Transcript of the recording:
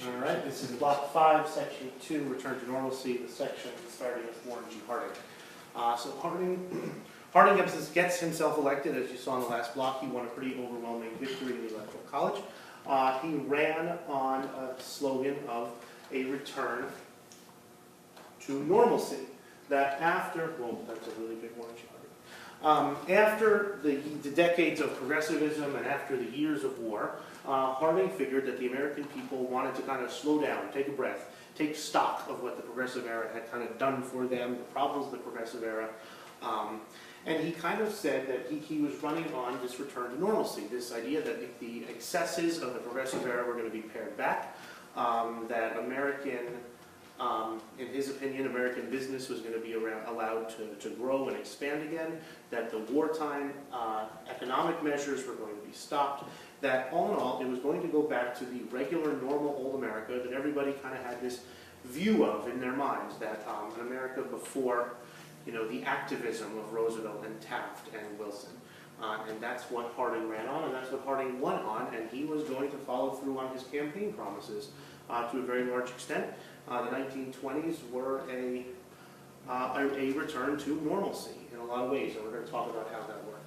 All right, this is Block 5, Section 2, Return to Normalcy, the section starting with Warren G. Harding. So Harding gets himself elected. As you saw in the last block, he won a pretty overwhelming victory in the Electoral College. He ran on a slogan of a return to normalcy. That after, well, that's a really big Warren G. Harding. After the decades of progressivism and after the years of war, Harding figured that the American people wanted to kind of slow down, take a breath, take stock of what the Progressive Era had kind of done for them, the problems of the Progressive Era. And he kind of said that he was running on this return to normalcy, this idea that the excesses of the Progressive Era were going to be pared back, that in his opinion, American business was going to be allowed to grow and expand again, that the wartime economic measures were going to be stopped, that all in all, it was going to go back to the regular, normal old America that everybody kind of had this view of in their minds, that an America before, the activism of Roosevelt and Taft and Wilson. And that's what Harding ran on, and that's what Harding won on, and he was going to follow through on his campaign promises to a very large extent. The 1920s were a return to normalcy in a lot of ways, and we're going to talk about how that worked.